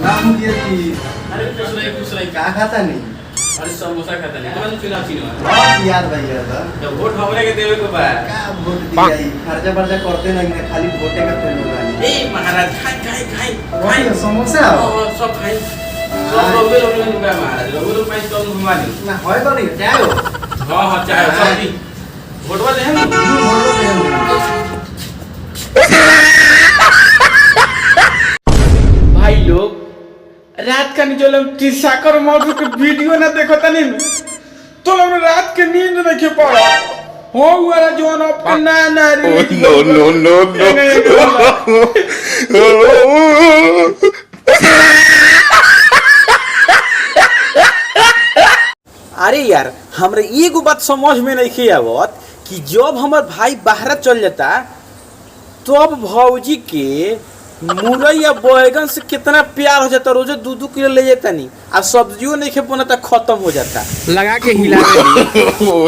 नाम मुखिया जी। अरे कुछ नहीं का खाता नहीं? अरे समोसा खाता नहीं कौन चुनाव चिन्ह बहुत याद भैया था। जब वोट हमरे के देवे को बा का वोट दिया ही खर्चा वर्चा करते नहीं ना, खाली वोटे का पेन लगानी। ए महाराज खाई वही समोसा सब खाई सब लोग नुगा महाराज लोग पैसे तो घुमा दी ना होय तो नहीं क्या हो? हां चाहे सब दी वोटवा दे हम वोट दे। भाई लोग रात का जो लोग टिसाकर मौजू के वीडियो ना देखो तनी तो लोग रात के नींद नहीं के पड़ा हो वाला जो ना अपना ना रे no. अरे यार हमरे एगो बात समझ में नहीं आवत कि जब हमार भाई बाहर चल जाता तब भौजी के मुरई या बैगन से कितना प्यार हो जाता, रोजे 2-2 किलो ले जाता नहीं आ सब्जियों नहीं खे बनता खत्म हो जाता। लगा के हिला No.